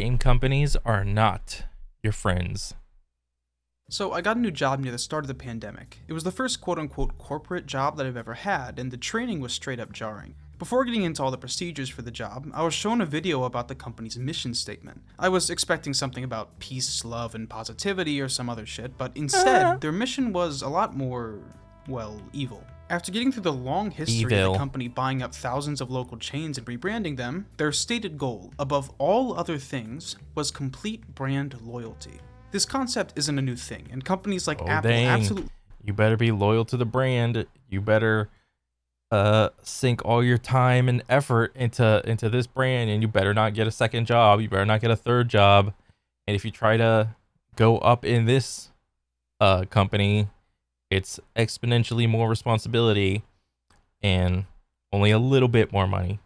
game companies are not your friends. So I got a new job near the start of the pandemic. It was the first quote-unquote corporate job that I've ever had, and the training was straight up jarring. Before getting into all the procedures for the job, I was shown a video about the company's mission statement. I was expecting something about peace, love, and positivity or some other shit, but instead, their mission was a lot more, well, evil. After getting through the long history of Evil. the company buying up thousands of local chains and rebranding them, their stated goal, above all other things, was complete brand loyalty. This concept isn't a new thing, and companies like Apple absolutely... You better be loyal to the brand. You better sink all your time and effort into this brand, and you better not get a second job. You better not get a third job. And if you try to go up in this company, it's exponentially more responsibility and only a little bit more money.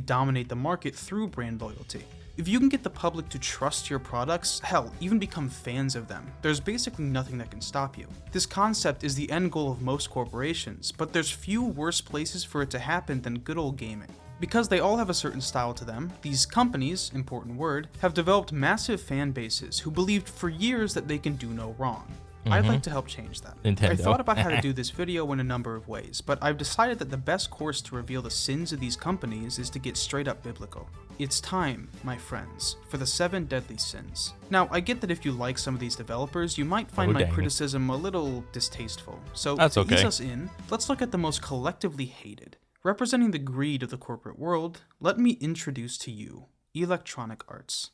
dominate the market through brand loyalty. If you can get the public to trust your products, hell, even become fans of them, there's basically nothing that can stop you. This concept is the end goal of most corporations, but there's few worse places for it to happen than good old gaming. Because they all have a certain style to them, these companies, important word, have developed massive fan bases who believed for years that they can do no wrong. I'd like to help change that. Nintendo. I thought about how to do this video in a number of ways, but I've decided that the best course to reveal the sins of these companies is to get straight up biblical. It's time, my friends, for the 7 deadly sins. Now, I get that if you like some of these developers, you might find my criticism a little distasteful. So that's to okay. ease us in, let's look at the most collectively hated. Representing the greed of the corporate world, let me introduce to you Electronic Arts.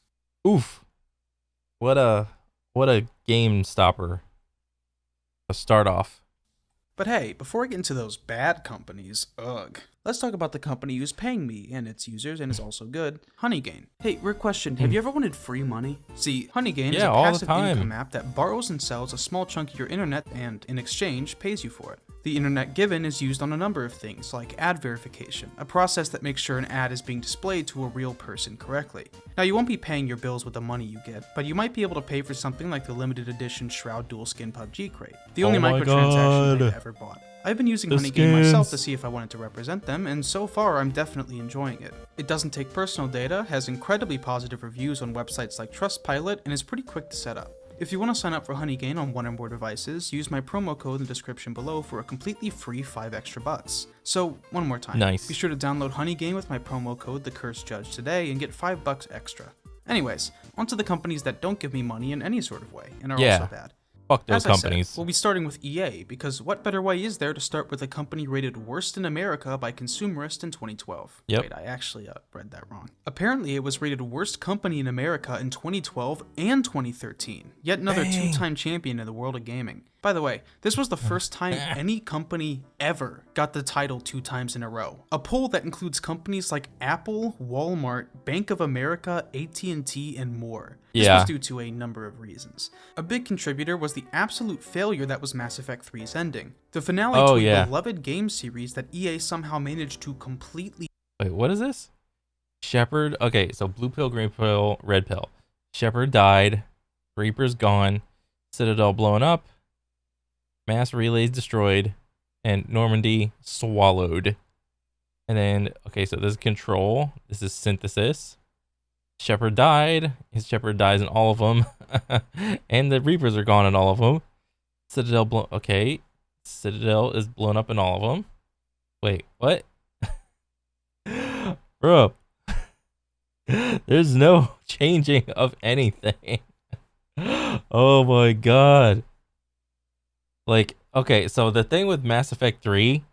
Oof. What a game stopper. Start off. But hey, before I get into those bad companies, ugh, let's talk about the company who's paying me and its users and is also good, Honeygain. Hey, Rick, question, have you ever wanted free money? See, Honeygain is a passive income app that borrows and sells a small chunk of your internet and, in exchange, pays you for it. The internet given is used on a number of things, like ad verification, a process that makes sure an ad is being displayed to a real person correctly. Now, you won't be paying your bills with the money you get, but you might be able to pay for something like the limited edition Shroud Dual Skin PUBG crate, the only microtransaction I've ever bought. I've been using Honeygain myself to see if I wanted to represent them, and so far I'm definitely enjoying it. It doesn't take personal data, has incredibly positive reviews on websites like Trustpilot, and is pretty quick to set up. If you want to sign up for Honeygain on one or more devices, use my promo code in the description below for a completely free $5 extra. So, one more time. Nice. Be sure to download Honeygain with my promo code The Cursed Judge today and get $5 extra. Anyways, onto the companies that don't give me money in any sort of way, and are also bad. Fuck those As companies. I said, we'll be starting with EA, because what better way is there to start with a company rated worst in America by Consumerist in 2012? Yep. Wait, I actually read that wrong. Apparently, it was rated worst company in America in 2012 and 2013. Yet another two-time champion in the world of gaming. By the way, this was the first time any company ever got the title 2 times in a row. A poll that includes companies like Apple, Walmart, Bank of America, AT&T, and more. This was due to a number of reasons. A big contributor was the absolute failure that was Mass Effect 3's ending. The finale to a beloved game series that EA somehow managed to completely... Wait, what is this? Shepard. Okay, so blue pill, green pill, red pill. Shepard died. Reaper's gone. Citadel blown up. Mass relays destroyed. And Normandy swallowed. And then, okay, so this is control. This is synthesis. Shepard died. His Shepard dies in all of them. And the Reapers are gone in all of them. Citadel okay. Citadel is blown up in all of them. Wait, what? Bro. There's no changing of anything. Oh my god. Like, okay, so the thing with Mass Effect 3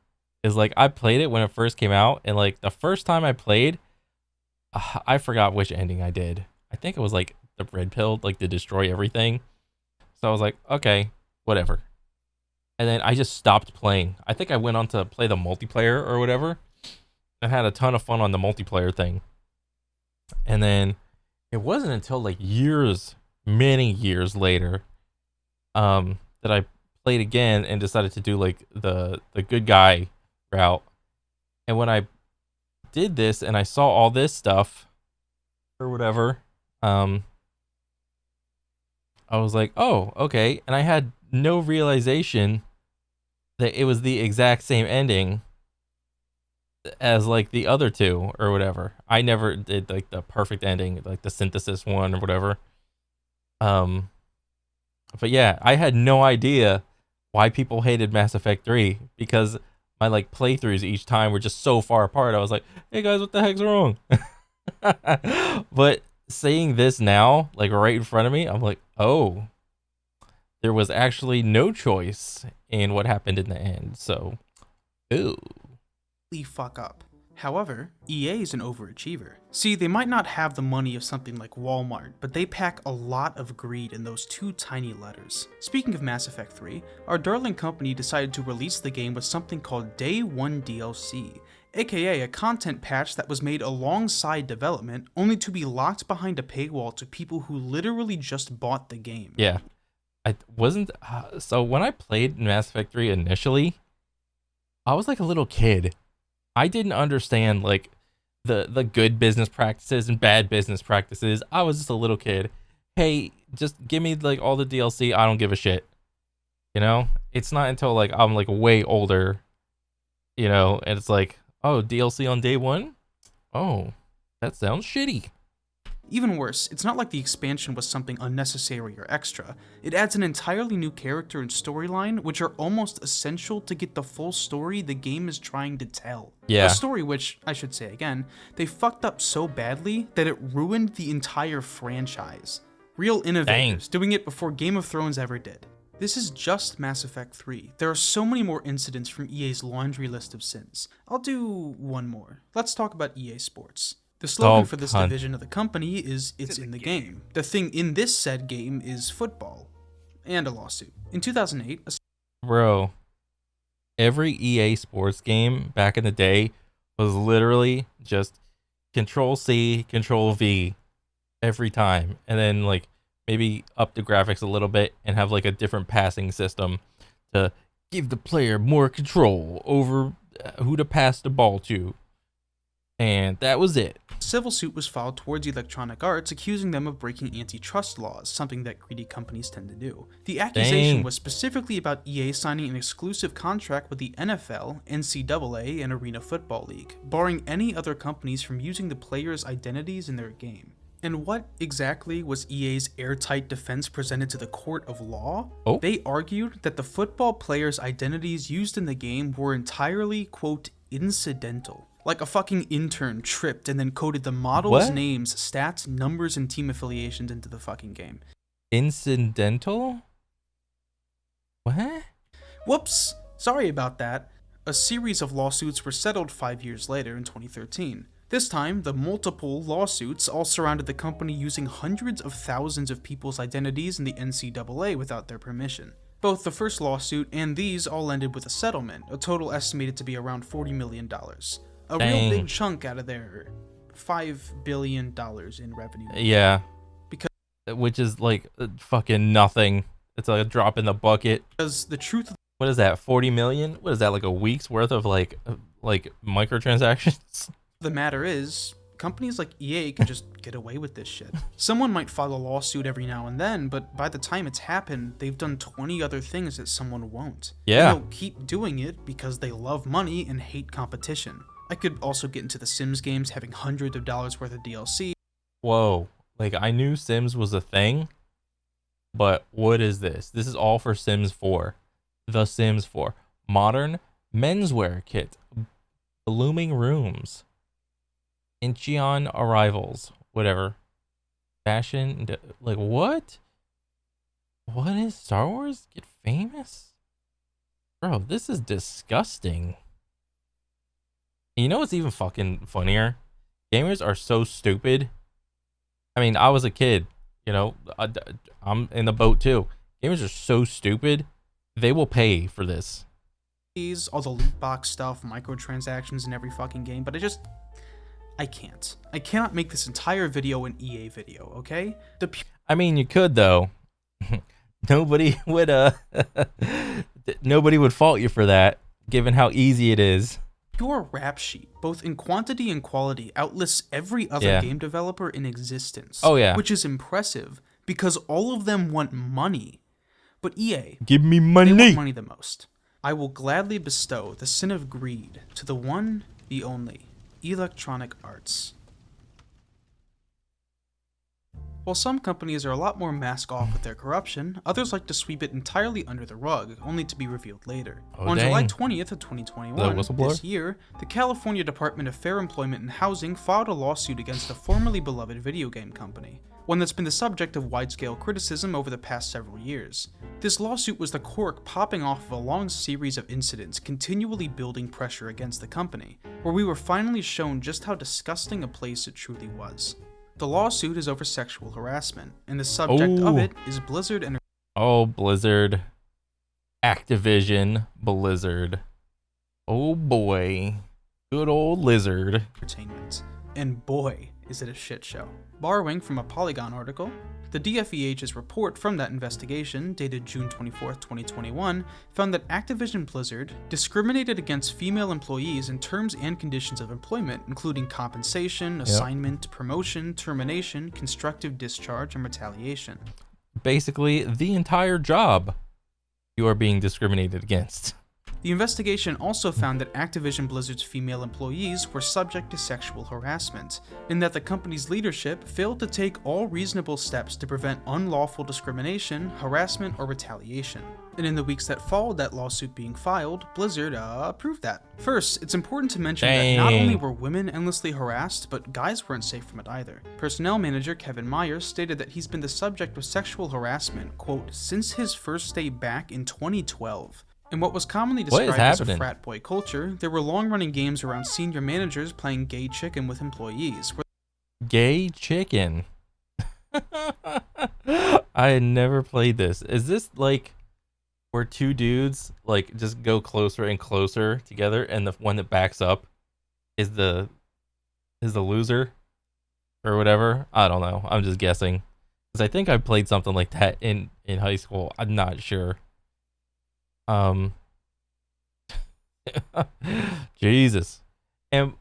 is, like, I played it when it first came out, and, like, the first time I played, I forgot which ending I did. I think it was, like, the red pill, like, to destroy everything. So I was like, okay, whatever. And then I just stopped playing. I think I went on to play the multiplayer or whatever, and had a ton of fun on the multiplayer thing. And then it wasn't until, like, years, many years later, that I played again and decided to do, like, the good guy route. And when I did this and I saw all this stuff or whatever, I was like, oh, okay. And I had no realization that it was the exact same ending as like the other two or whatever. I never did like the perfect ending, like the synthesis one or whatever. Um, but yeah, I had no idea why people hated Mass Effect 3 because my like playthroughs each time were just so far apart. I was like, "Hey guys, what the heck's wrong?" But seeing this now, like right in front of me, I'm like, "Oh, there was actually no choice in what happened in the end." So, ooh. Fuck up. However, EA is an overachiever. See, they might not have the money of something like Walmart, but they pack a lot of greed in those two tiny letters. Speaking of Mass Effect 3, our darling company decided to release the game with something called Day 1 DLC, aka a content patch that was made alongside development, only to be locked behind a paywall to people who literally just bought the game. Yeah. I wasn't so when I played Mass Effect 3 initially, I was like a little kid. I didn't understand like the good business practices and bad business practices. I was just a little kid. Hey, just give me like all the DLC. I don't give a shit. You know? It's not until like I'm like way older, and it's like, "Oh, DLC on day 1? Oh, that sounds shitty." Even worse, it's not like the expansion was something unnecessary or extra. It adds an entirely new character and storyline, which are almost essential to get the full story the game is trying to tell. Yeah. A story which, I should say again, they fucked up so badly that it ruined the entire franchise. Real innovators, doing it before Game of Thrones ever did. This is just Mass Effect 3. There are so many more incidents from EA's laundry list of sins. I'll do one more. Let's talk about EA Sports. The slogan for this division of the company is "It's in the game." The thing in this said game is football. And a lawsuit. In 2008, Bro, every EA Sports game back in the day was literally just Control C, Control V every time. And then like maybe up the graphics a little bit and have like a different passing system to give the player more control over who to pass the ball to. And that was it. A civil suit was filed towards Electronic Arts, accusing them of breaking antitrust laws, something that greedy companies tend to do. The accusation was specifically about EA signing an exclusive contract with the NFL, NCAA, and Arena Football League, barring any other companies from using the players' identities in their game. And what exactly was EA's airtight defense presented to the court of law? Oh. They argued that the football players' identities used in the game were entirely, quote, incidental. Like a fucking intern tripped and then coded the models' names, stats, numbers, and team affiliations into the fucking game. Incidental? What? Whoops! Sorry about that. A series of lawsuits were settled 5 years later in 2013. This time, the multiple lawsuits all surrounded the company using hundreds of thousands of people's identities in the NCAA without their permission. Both the first lawsuit and these all ended with a settlement, a total estimated to be around $40 million. A real big chunk out of their $5 billion in revenue. Yeah. Which is like fucking nothing. It's like a drop in the bucket. Because the truth... What is that, 40 million? What is that, like a week's worth of like microtransactions? The matter is, companies like EA can just get away with this shit. Someone might file a lawsuit every now and then, but by the time it's happened, they've done 20 other things that someone won't. Yeah. And they'll keep doing it because they love money and hate competition. I could also get into the Sims games having hundreds of dollars worth of DLC. Whoa. Like, I knew Sims was a thing, but what is this? This is all for Sims 4. The Sims 4. Modern menswear kit. Blooming rooms. Incheon arrivals. Whatever. Fashion. Like, what? What is Star Wars? Get famous? Bro, this is disgusting. You know what's even fucking funnier? Gamers are so stupid. I mean, I was a kid, I'm in the boat too. Gamers are so stupid. They will pay for this. All the loot box stuff, microtransactions in every fucking game, but I can't. I cannot make this entire video an EA video, okay? I mean, you could though. Nobody would nobody would fault you for that, given how easy it is. Your rap sheet, both in quantity and quality, outlists every other game developer in existence. Oh yeah. Which is impressive, because all of them want money. But EA, give me money. They want money the most. I will gladly bestow the sin of greed to the one the only Electronic Arts. While some companies are a lot more mask-off with their corruption, others like to sweep it entirely under the rug, only to be revealed later. On July 20th of 2021, this year, the California Department of Fair Employment and Housing filed a lawsuit against a formerly beloved video game company, one that's been the subject of wide-scale criticism over the past several years. This lawsuit was the cork popping off of a long series of incidents continually building pressure against the company, where we were finally shown just how disgusting a place it truly was. The lawsuit is over sexual harassment, and the subject of it is Blizzard and... Oh, Blizzard. Activision Blizzard. Oh boy. Good old Lizard. Entertainment. And boy, is it a shit show. Borrowing from a Polygon article, the DFEH's report from that investigation, dated June 24, 2021, found that Activision Blizzard discriminated against female employees in terms and conditions of employment, including compensation, assignment, promotion, termination, constructive discharge, and retaliation. Basically, the entire job you are being discriminated against. The investigation also found that Activision Blizzard's female employees were subject to sexual harassment, and that the company's leadership failed to take all reasonable steps to prevent unlawful discrimination, harassment, or retaliation. And in the weeks that followed that lawsuit being filed, Blizzard proved that. First, it's important to mention that not only were women endlessly harassed, but guys weren't safe from it either. Personnel manager Kevin Myers stated that he's been the subject of sexual harassment, quote, since his first day back in 2012. In what was commonly described as a frat boy culture, there were long-running games around senior managers playing gay chicken with employees. Gay chicken? I had never played this. Is this like where two dudes like just go closer and closer together, and the one that backs up is the loser or whatever? I don't know. I'm just guessing, because I think I played something like that in high school. I'm not sure. Jesus. And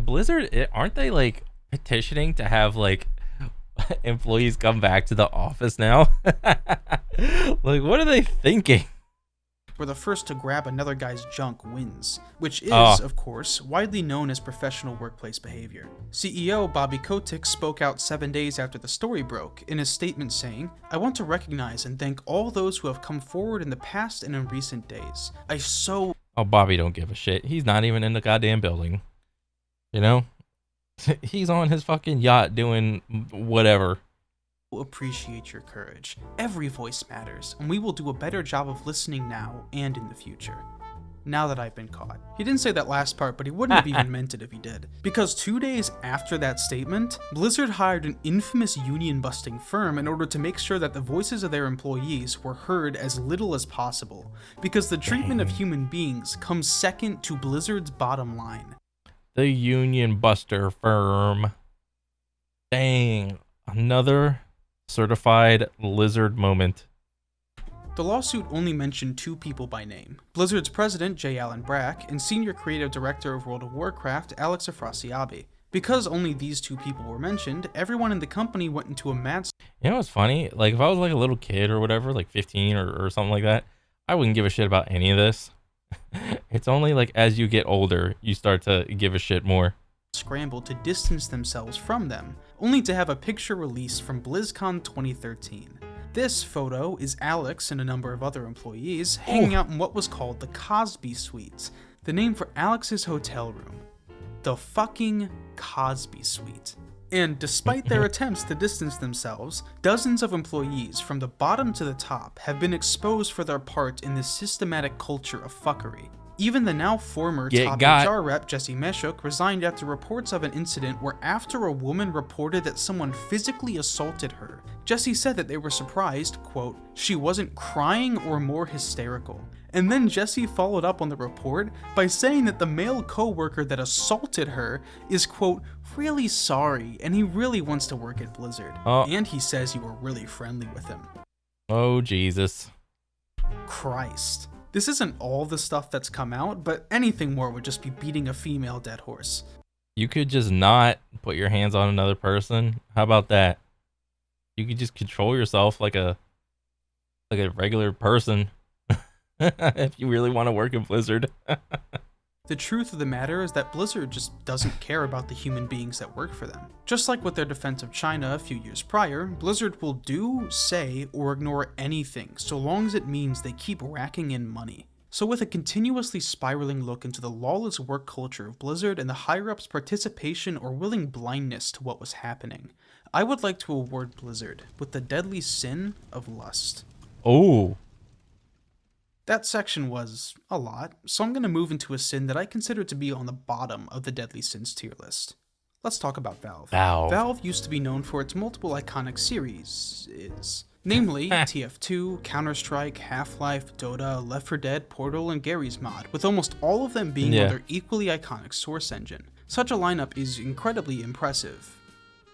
Blizzard, aren't they like petitioning to have like employees come back to the office now? Like, what are they thinking? Where the first to grab another guy's junk wins, which is, of course, widely known as professional workplace behavior. CEO Bobby Kotick spoke out 7 days after the story broke, in his statement saying, "I want to recognize and thank all those who have come forward in the past and in recent days. Oh, Bobby don't give a shit. He's not even in the goddamn building. You know? He's on his fucking yacht doing whatever. Appreciate your courage. Every voice matters, and we will do a better job of listening now and in the future. Now that I've been caught." He didn't say that last part, but he wouldn't have even meant it if he did. Because 2 days after that statement, Blizzard hired an infamous union-busting firm in order to make sure that the voices of their employees were heard as little as possible, because the treatment of human beings comes second to Blizzard's bottom line. The union buster firm. Dang. Another certified Lizard moment. The lawsuit only mentioned 2 people by name: Blizzard's president, J. Allen Brack, and senior creative director of World of Warcraft, Alex Afrasiabi. Because only these 2 people were mentioned, everyone in the company went into a mad... You know what's funny? Like, if I was like a little kid or whatever, like 15 or something like that, I wouldn't give a shit about any of this. It's only like as you get older, you start to give a shit more. Scrambled to distance themselves from them, only to have a picture released from BlizzCon 2013. This photo is Alex and a number of other employees hanging out in what was called the Cosby Suite, the name for Alex's hotel room. The fucking Cosby Suite. And despite their attempts to distance themselves, dozens of employees from the bottom to the top have been exposed for their part in this systematic culture of fuckery. Even the now former top HR rep Jesse Meshuk resigned after reports of an incident where after a woman reported that someone physically assaulted her, Jesse said that they were surprised, quote, she wasn't crying or more hysterical. And then Jesse followed up on the report by saying that the male coworker that assaulted her is, quote, really sorry and he really wants to work at Blizzard. And he says you were really friendly with him. Oh, Jesus. Christ. This isn't all the stuff that's come out, but anything more would just be beating a female dead horse. You could just not put your hands on another person. How about that? You could just control yourself like a regular person if you really want to work in Blizzard. The truth of the matter is that Blizzard just doesn't care about the human beings that work for them. Just like with their defense of China a few years prior, Blizzard will do, say, or ignore anything so long as it means they keep racking in money. So with a continuously spiraling look into the lawless work culture of Blizzard and the higher-ups' participation or willing blindness to what was happening, I would like to award Blizzard with the deadly sin of lust. Oh. That section was a lot, so I'm going to move into a sin that I consider to be on the bottom of the deadly sins tier list. Let's talk about Valve. Valve used to be known for its multiple iconic series, namely TF2, Counter-Strike, Half-Life, Dota, Left 4 Dead, Portal, and Garry's Mod, with almost all of them being on their equally iconic Source engine. Such a lineup is incredibly impressive,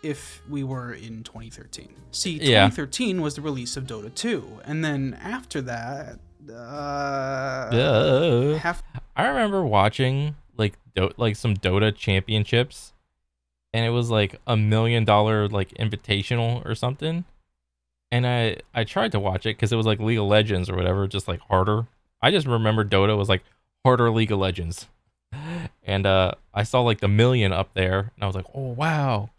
if we were in 2013. See, 2013 was the release of Dota 2, and then after that... I remember watching like some Dota championships, and it was like $1 million like invitational or something, and I tried to watch it because it was like League of Legends or whatever, just like harder. I just remember Dota was like harder League of Legends, and I saw like the million up there, and I was like, oh wow,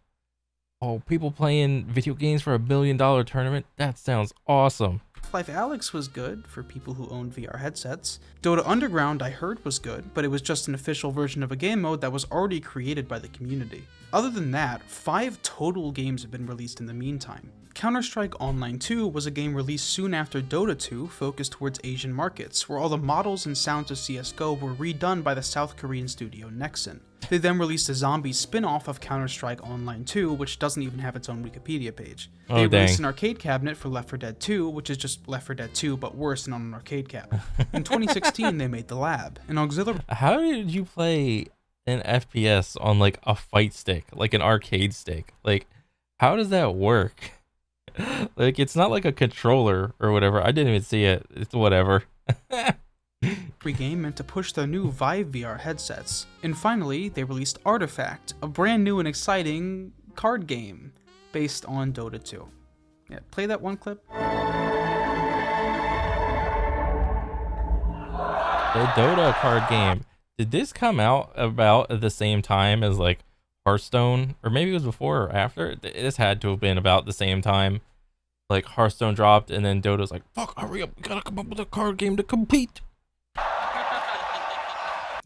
oh, people playing video games for $1 million tournament, that sounds awesome. Half-Life Alyx was good for people who owned VR headsets. Dota Underground I heard was good, but it was just an official version of a game mode that was already created by the community. Other than that, 5 total games have been released in the meantime. Counter-Strike Online 2 was a game released soon after Dota 2, focused towards Asian markets, where all the models and sounds of CSGO were redone by the South Korean studio Nexon. They then released a zombie spin-off of Counter-Strike Online 2, which doesn't even have its own Wikipedia page. They released an arcade cabinet for Left 4 Dead 2, which is just Left 4 Dead 2, but worse and on an arcade cabinet. In 2016, they made The Lab, an auxiliary... How did you play an FPS on like a fight stick, like an arcade stick? Like, how does that work? Like, it's not like a controller or whatever. I didn't even see it. It's whatever. Game meant to push their new Vive VR headsets. And finally, they released Artifact, a brand new and exciting card game based on Dota 2. Yeah, play that one clip. The Dota card game. Did this come out about at the same time as like Hearthstone? Or maybe it was before or after? This had to have been about the same time. Like Hearthstone dropped and then Dota's like, fuck, hurry up, we gotta come up with a card game to compete.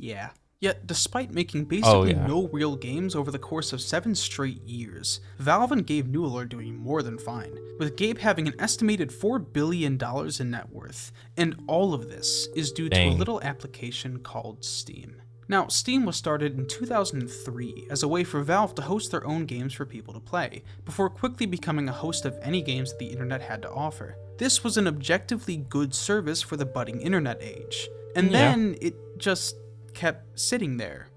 Yeah. Yet, despite making basically no real games over the course of 7 straight years, Valve and Gabe Newell are doing more than fine, with Gabe having an estimated $4 billion in net worth, and all of this is due to a little application called Steam. Now, Steam was started in 2003 as a way for Valve to host their own games for people to play, before quickly becoming a host of any games that the internet had to offer. This was an objectively good service for the budding internet age, and then it just kept sitting there,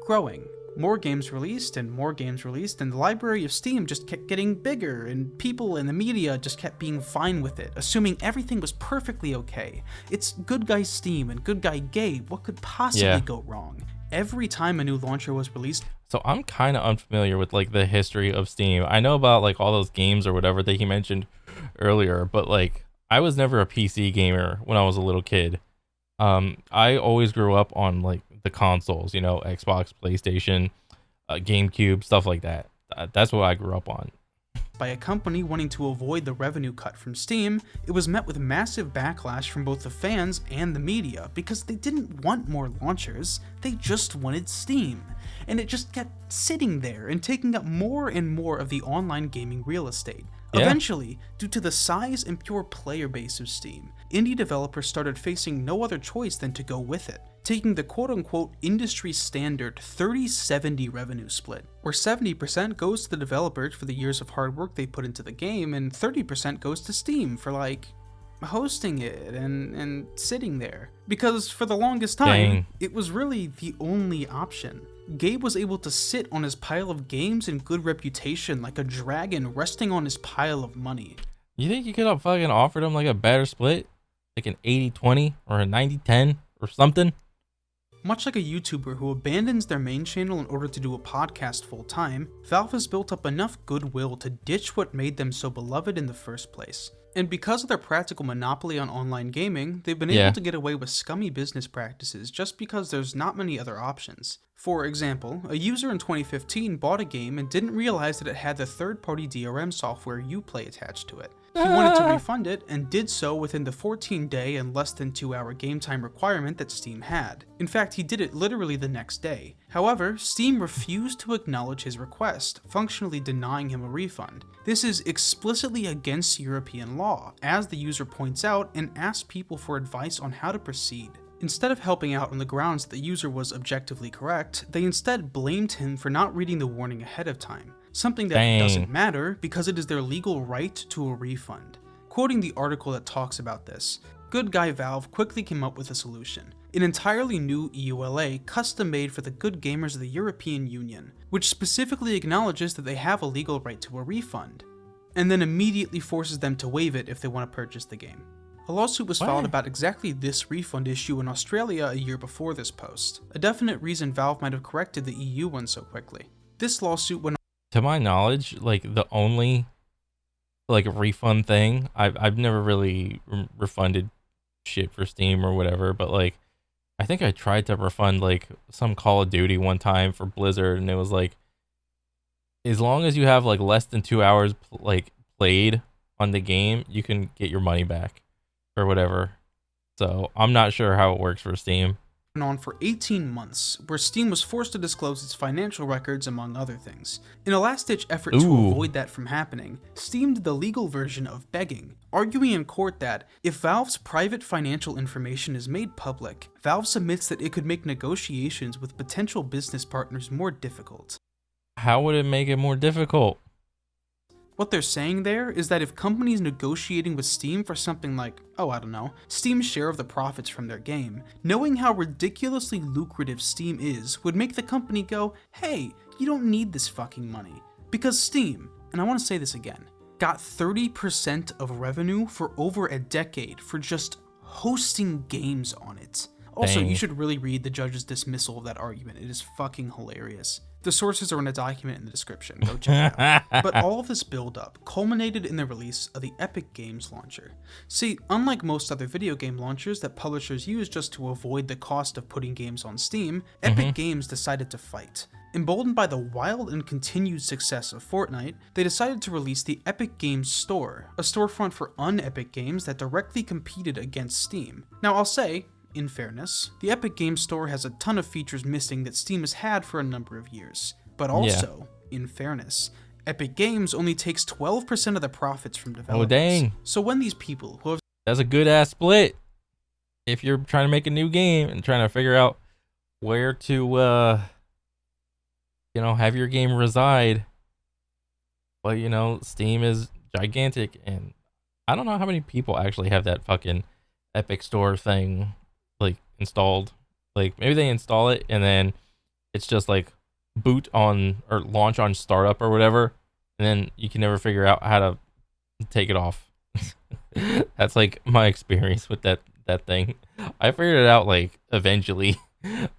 growing. More games released, and the library of Steam just kept getting bigger, and people in the media just kept being fine with it, assuming everything was perfectly okay. It's good guy Steam and good guy Gabe, what could possibly go wrong? Every time a new launcher was released... So I'm kind of unfamiliar with like the history of Steam. I know about like all those games or whatever that he mentioned earlier, but like I was never a PC gamer when I was a little kid. I always grew up on like the consoles, you know, Xbox, PlayStation, GameCube, stuff like that. That's what I grew up on. By a company wanting to avoid the revenue cut from Steam, it was met with massive backlash from both the fans and the media because they didn't want more launchers, they just wanted Steam. And it just kept sitting there and taking up more and more of the online gaming real estate. Eventually, due to the size and pure player base of Steam, indie developers started facing no other choice than to go with it, taking the quote-unquote industry standard 30-70 revenue split, where 70% goes to the developers for the years of hard work they put into the game, and 30% goes to Steam for like hosting it and sitting there. Because for the longest time, it was really the only option. Gabe was able to sit on his pile of games and good reputation like a dragon resting on his pile of money. You think you could have fucking offered him like a better split? Like an 80-20 or a 90-10 or something? Much like a YouTuber who abandons their main channel in order to do a podcast full time, Valve has built up enough goodwill to ditch what made them so beloved in the first place. And because of their practical monopoly on online gaming, they've been Yeah. able to get away with scummy business practices just because there's not many other options. For example, a user in 2015 bought a game and didn't realize that it had the third-party DRM software Uplay attached to it. He wanted to refund it and did so within the 14-day and less than 2-hour game time requirement that Steam had. In fact, he did it literally the next day. However, Steam refused to acknowledge his request, functionally denying him a refund. This is explicitly against European law, as the user points out, and asks people for advice on how to proceed. Instead of helping out on the grounds that the user was objectively correct, they instead blamed him for not reading the warning ahead of time. Something that doesn't matter because it is their legal right to a refund. Quoting the article that talks about this, good guy Valve quickly came up with a solution. An entirely new EULA custom made for the good gamers of the European Union, which specifically acknowledges that they have a legal right to a refund, and then immediately forces them to waive it if they want to purchase the game. A lawsuit was filed about exactly this refund issue in Australia a year before this post, a definite reason Valve might have corrected the EU one so quickly. This lawsuit went To my knowledge, like the only like refund thing, I've never really refunded shit for Steam or whatever, but like I think I tried to refund like some Call of Duty one time for Blizzard, and it was like, as long as you have like less than 2 hours like played on the game, you can get your money back or whatever. So I'm not sure how it works for Steam. on for 18 months, where Steam was forced to disclose its financial records among other things. In a last-ditch effort to avoid that from happening, Steam did the legal version of begging, arguing in court that if Valve's private financial information is made public, Valve submits that it could make negotiations with potential business partners more difficult. How would it make it more difficult? What they're saying there is that if companies negotiating with Steam for something like, oh, I don't know, Steam's share of the profits from their game, knowing how ridiculously lucrative Steam is would make the company go, hey, you don't need this fucking money. Because Steam, and I want to say this again, got 30% of revenue for over a decade for just hosting games on it. Also, you should really read the judge's dismissal of that argument. It is fucking hilarious. The sources are in a document in the description. Go check it out. But all of this build-up culminated in the release of the Epic Games launcher. See, unlike most other video game launchers that publishers use just to avoid the cost of putting games on Steam, Epic Games decided to fight. Emboldened by the wild and continued success of Fortnite, they decided to release the Epic Games Store, a storefront for un-Epic games that directly competed against Steam. Now, I'll say, in fairness, the Epic Games Store has a ton of features missing that Steam has had for a number of years. But also, in fairness, Epic Games only takes 12% of the profits from developers. Oh, dang. So when these people who have... That's a good ass split. If you're trying to make a new game and trying to figure out where to, have your game reside. But, Steam is gigantic, and I don't know how many people actually have that fucking Epic Store thing like installed. Like maybe they install it and then it's just like boot on or launch on startup or whatever, and then you can never figure out how to take it off. That's like my experience with that thing. I figured it out like eventually,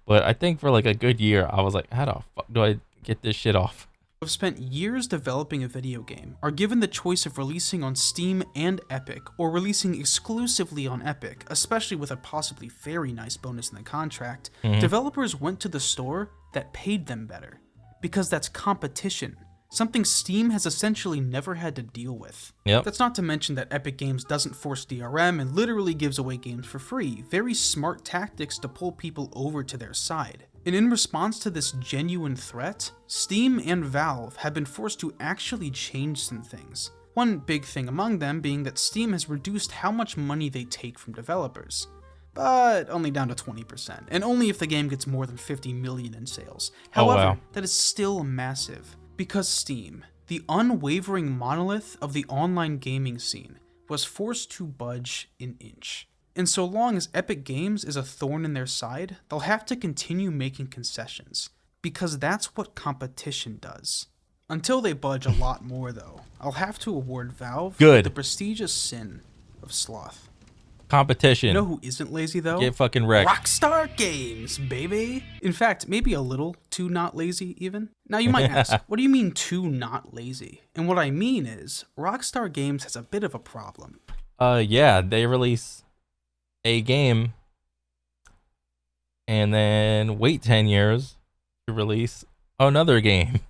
but I think for like a good year I was like, how the fuck do I get this shit off? Have spent years developing a video game are given the choice of releasing on Steam and Epic, or releasing exclusively on Epic, especially with a possibly very nice bonus in the contract. Developers went to the store that paid them better, because that's competition, something Steam has essentially never had to deal with. That's not to mention that Epic Games doesn't force DRM and literally gives away games for free, very smart tactics to pull people over to their side. And in response to this genuine threat, Steam and Valve have been forced to actually change some things. One big thing among them being that Steam has reduced how much money they take from developers, but only down to 20%, and only if the game gets more than 50 million in sales. However, that is still massive, because Steam, the unwavering monolith of the online gaming scene, was forced to budge an inch. And so long as Epic Games is a thorn in their side, they'll have to continue making concessions, because that's what competition does. Until they budge a lot more, though, I'll have to award Valve the prestigious sin of sloth. Competition. You know who isn't lazy though? Get fucking wrecked. Rockstar Games, baby. In fact, maybe a little too not lazy even. Now you might ask, what do you mean too not lazy? And what I mean is, Rockstar Games has a bit of a problem. Yeah, they release a game and then wait 10 years to release another game.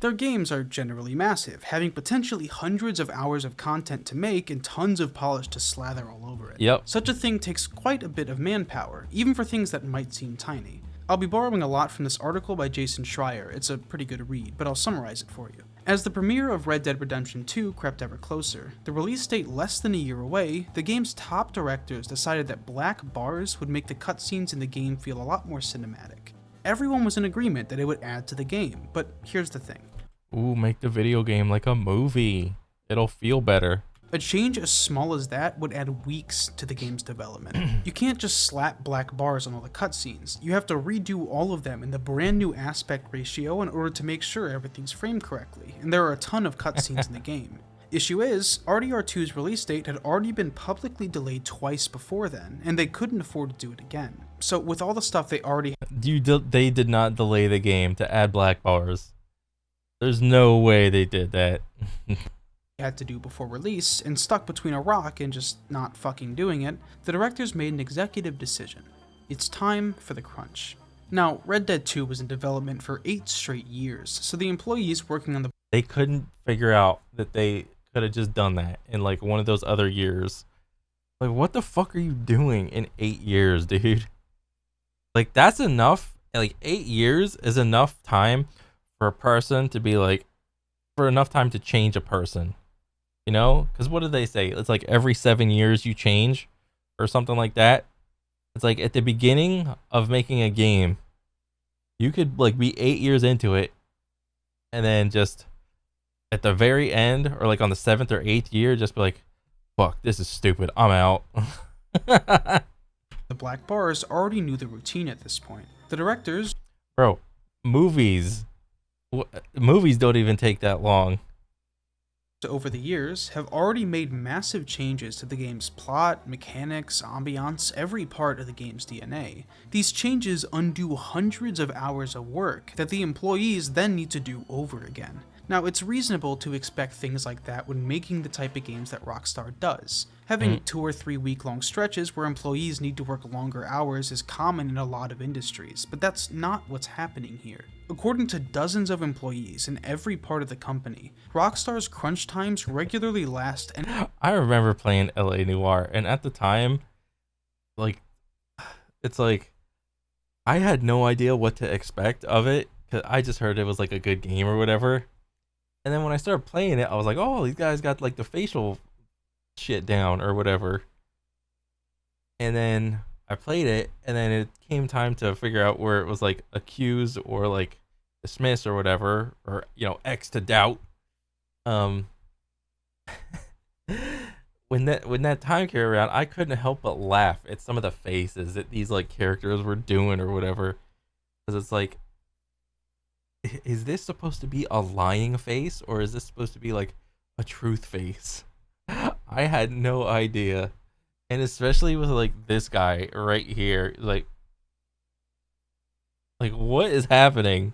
Their games are generally massive, having potentially hundreds of hours of content to make and tons of polish to slather all over it. Yep. Such a thing takes quite a bit of manpower, even for things that might seem tiny. I'll be borrowing a lot from this article by Jason Schreier. It's a pretty good read, but I'll summarize it for you. As the premiere of Red Dead Redemption 2 crept ever closer, the release date less than a year away, the game's top directors decided that black bars would make the cutscenes in the game feel a lot more cinematic. Everyone was in agreement that it would add to the game, but here's the thing. Ooh, make the video game like a movie. It'll feel better. A change as small as that would add weeks to the game's development. You can't just slap black bars on all the cutscenes. You have to redo all of them in the brand new aspect ratio in order to make sure everything's framed correctly, and there are a ton of cutscenes in the game. Issue is, RDR2's release date had already been publicly delayed twice before then, and they couldn't afford to do it again. So with all the stuff they already They did not delay the game to add black bars. There's no way they did that. had to do before release, and stuck between a rock and just not fucking doing it, the directors made an executive decision. It's time for the crunch. Now, Red Dead 2 was in development for 8 straight years, so the employees working on the They couldn't figure out that they could have just done that in like one of those other years. Like, what the fuck are you doing in 8 years, dude? Like, that's enough. Like, 8 years is enough time for a person to be like, for enough time to change a person, you know? Because what do they say? It's like every 7 years you change or something like that. It's like at the beginning of making a game, you could like be 8 years into it, and then just at the very end or like on the 7th or 8th year, just be like, fuck, this is stupid, I'm out. The black bars already knew the routine at this point. The directors, bro, movies don't even take that long. over the years, have already made massive changes to the game's plot, mechanics, ambiance, every part of the game's DNA. These changes undo hundreds of hours of work that the employees then need to do over again. Now, it's reasonable to expect things like that when making the type of games that Rockstar does. Having 2 or 3 week-long stretches where employees need to work longer hours is common in a lot of industries, but that's not what's happening here. According to dozens of employees in every part of the company, Rockstar's crunch times regularly last I remember playing LA Noire, and at the time, like, it's like, I had no idea what to expect of it, because I just heard it was like a good game or whatever. And then when I started playing it, I was like, oh, these guys got like the facial shit down or whatever. And then I played it, and then it came time to figure out where it was like accused or like dismiss or whatever, or, you know, X to doubt. When that time came around, I couldn't help but laugh at some of the faces that these like characters were doing or whatever, because it's like, is this supposed to be a lying face, or is this supposed to be like a truth face? I had no idea. And especially with like this guy right here, like what is happening?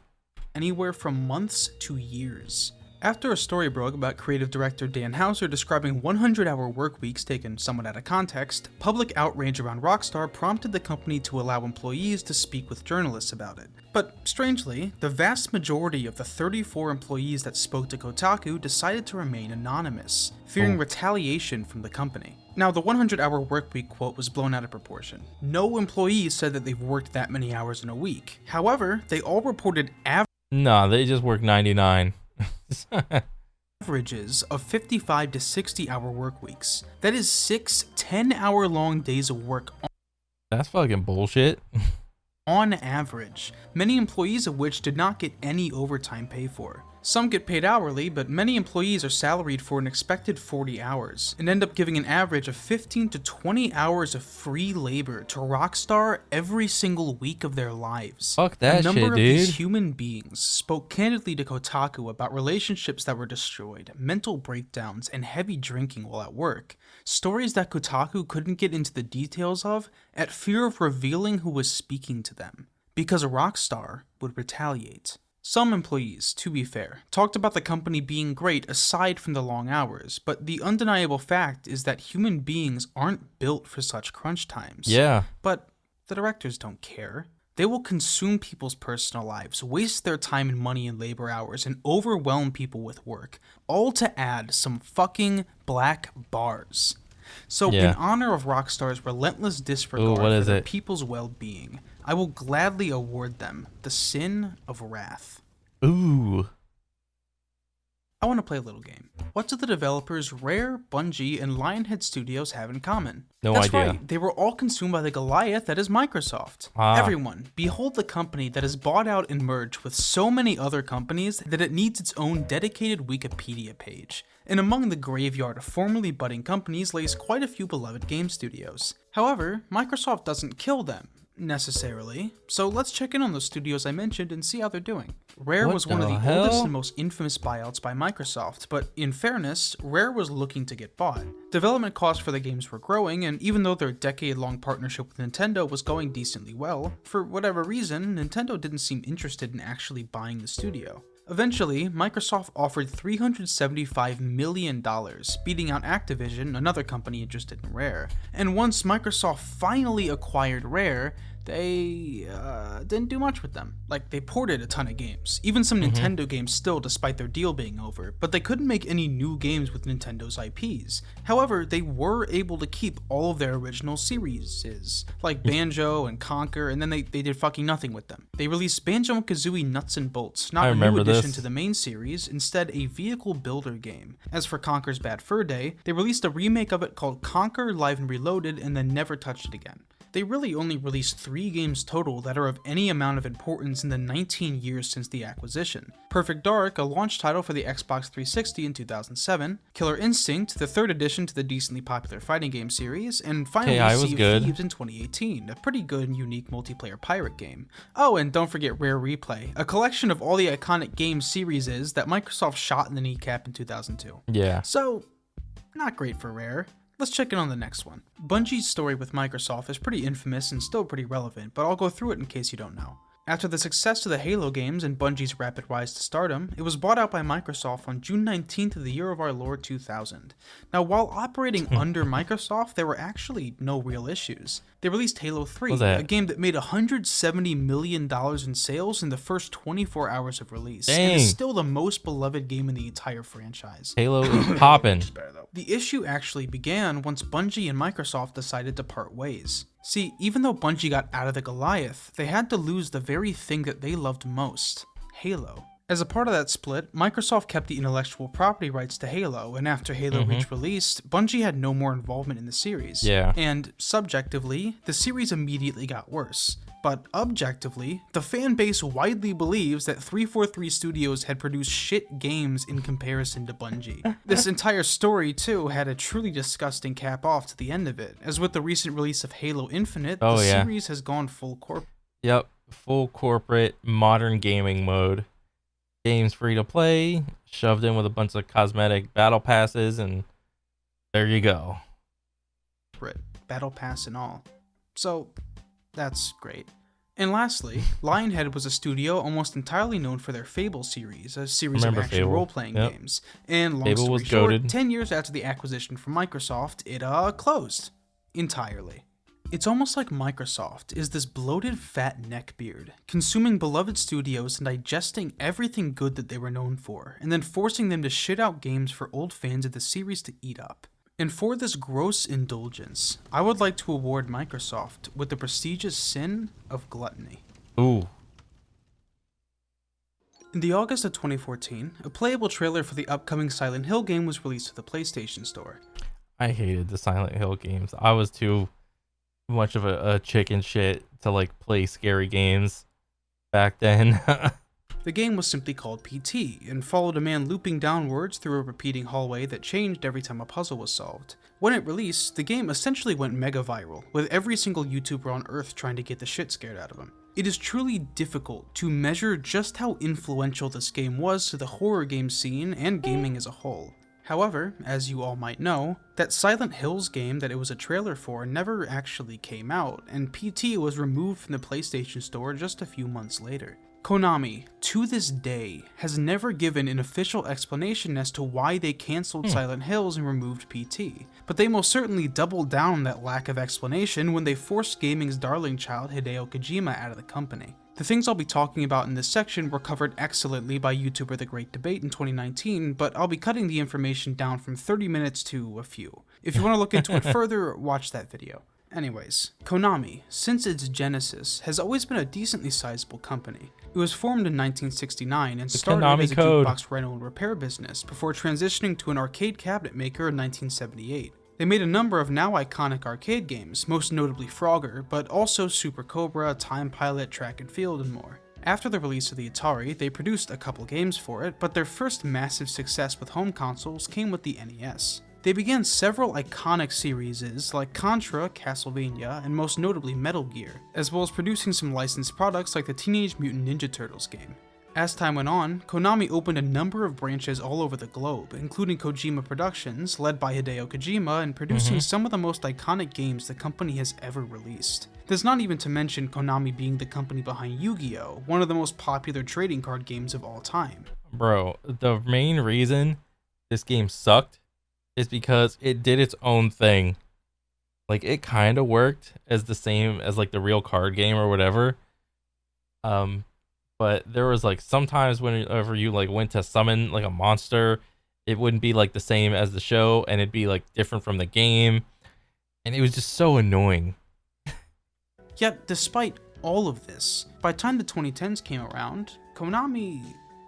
Anywhere from months to years. After a story broke about creative director Dan Houser describing 100-hour work weeks taken somewhat out of context, public outrage around Rockstar prompted the company to allow employees to speak with journalists about it. But strangely, the vast majority of the 34 employees that spoke to Kotaku decided to remain anonymous, fearing retaliation from the company. Now, the 100-hour workweek quote was blown out of proportion. No employee said that they've worked that many hours in a week. However, they all reported No, they just work 99. averages of 55 to 60 hour work weeks. That is 6 10-hour long days of work That's fucking bullshit. on average, many employees of which did not get any overtime pay for. Some get paid hourly, but many employees are salaried for an expected 40 hours, and end up giving an average of 15 to 20 hours of free labor to Rockstar every single week of their lives. Fuck that shit, dude. A number of these human beings spoke candidly to Kotaku about relationships that were destroyed, mental breakdowns, and heavy drinking while at work. Stories that Kotaku couldn't get into the details of at fear of revealing who was speaking to them, because Rockstar would retaliate. Some employees, to be fair, talked about the company being great aside from the long hours, but the undeniable fact is that human beings aren't built for such crunch times. Yeah. But the directors don't care. They will consume people's personal lives, waste their time and money and labor hours, and overwhelm people with work, all to add some fucking black bars. So in honor of Rockstar's relentless disregard for their people's well-being, I will gladly award them the Sin of Wrath. Ooh. I want to play a little game. What do the developers Rare, Bungie, and Lionhead Studios have in common? That's idea. Right, they were all consumed by the Goliath that is Microsoft. Everyone, behold the company that has bought out and merged with so many other companies that it needs its own dedicated Wikipedia page. And among the graveyard of formerly budding companies lays quite a few beloved game studios. However, Microsoft doesn't kill them, necessarily, so let's check in on those studios I mentioned and see how they're doing. Rare was one of the oldest and most infamous buyouts by Microsoft, but in fairness, Rare was looking to get bought. Development costs for the games were growing, and even though their decade-long partnership with Nintendo was going decently well, for whatever reason, Nintendo didn't seem interested in actually buying the studio. Eventually, Microsoft offered $375 million, beating out Activision, another company interested in Rare. And once Microsoft finally acquired Rare, they didn't do much with them. Like, they ported a ton of games, even some Nintendo games still despite their deal being over, but they couldn't make any new games with Nintendo's IPs. However, they were able to keep all of their original series, like Banjo and Conker, and then they did fucking nothing with them. They released Banjo-Kazooie Nuts and Bolts, not a new addition to the main series, instead a vehicle builder game. As for Conker's Bad Fur Day, they released a remake of it called Conker Live and Reloaded and then never touched it again. They really only released 3 games total that are of any amount of importance in the 19 years since the acquisition. Perfect Dark, a launch title for the Xbox 360 in 2007, Killer Instinct, the 3rd addition to the decently popular fighting game series, and finally Sea of Thieves in 2018, a pretty good and unique multiplayer pirate game. Oh, and don't forget Rare Replay, a collection of all the iconic game series that Microsoft shot in the kneecap in 2002. Yeah. So, not great for Rare. Let's check in on the next one. Bungie's story with Microsoft is pretty infamous and still pretty relevant, but I'll go through it in case you don't know. After the success of the Halo games and Bungie's rapid rise to stardom, it was bought out by Microsoft on June 19th of the year of our Lord 2000. Now, while operating under Microsoft, there were actually no real issues. They released Halo 3, a game that made $170 million in sales in the first 24 hours of release, and is still the most beloved game in the entire franchise. Halo is poppin'. The issue actually began once Bungie and Microsoft decided to part ways. See, even though Bungie got out of the Goliath, they had to lose the very thing that they loved most, Halo. As a part of that split, Microsoft kept the intellectual property rights to Halo, and after Halo Reach released, Bungie had no more involvement in the series. And subjectively, the series immediately got worse. But objectively, the fan base widely believes that 343 Studios had produced shit games in comparison to Bungie. This entire story, too, had a truly disgusting cap off to the end of it, as with the recent release of Halo Infinite, the series has gone full corporate. Yep, full corporate, modern gaming mode. Games free to play, shoved in with a bunch of cosmetic battle passes, and there you go. Battle pass and all. So, that's great. And lastly, Lionhead was a studio almost entirely known for their Fable series, a series of action role-playing games. And long story short, 10 years after the acquisition from Microsoft, it closed. Entirely. It's almost like Microsoft is this bloated fat neckbeard, consuming beloved studios and digesting everything good that they were known for, and then forcing them to shit out games for old fans of the series to eat up. And for this gross indulgence, I would like to award Microsoft with the prestigious sin of gluttony. Ooh. In the August of 2014, a playable trailer for the upcoming Silent Hill game was released to the PlayStation Store. I hated the Silent Hill games. I was too much of a chicken shit to like play scary games back then. The game was simply called PT, and followed a man looping downwards through a repeating hallway that changed every time a puzzle was solved. When it released, the game essentially went mega viral, with every single YouTuber on Earth trying to get the shit scared out of him. It is truly difficult to measure just how influential this game was to the horror game scene and gaming as a whole. However, as you all might know, that Silent Hills game that it was a trailer for never actually came out, and PT was removed from the PlayStation Store just a few months later. Konami, to this day, has never given an official explanation as to why they cancelled Silent Hills and removed PT, but they most certainly doubled down on that lack of explanation when they forced gaming's darling child Hideo Kojima out of the company. The things I'll be talking about in this section were covered excellently by YouTuber The Great Debate in 2019, but I'll be cutting the information down from 30 minutes to a few. If you want to look into it further, watch that video. Anyways, Konami, since its genesis, has always been a decently sizable company. It was formed in 1969 and started as a jukebox rental and repair business before transitioning to an arcade cabinet maker in 1978. They made a number of now iconic arcade games, most notably Frogger, but also Super Cobra, Time Pilot, Track and Field, and more. After the release of the Atari, they produced a couple games for it, but their first massive success with home consoles came with the NES. They began several iconic series like Contra, Castlevania, and most notably Metal Gear, as well as producing some licensed products like the Teenage Mutant Ninja Turtles game. As time went on, Konami opened a number of branches all over the globe, including Kojima Productions, led by Hideo Kojima, and producing some of the most iconic games the company has ever released. That's not even to mention Konami being the company behind Yu-Gi-Oh!, one of the most popular trading card games of all time. Bro, the main reason this game sucked is because it did its own thing. Like, it kind of worked as the same as like the real card game or whatever. But there was like sometimes whenever you like went to summon like a monster, it wouldn't be like the same as the show, and it'd be like different from the game, and it was just so annoying. Yet, despite all of this, by the time the 2010s came around, Konami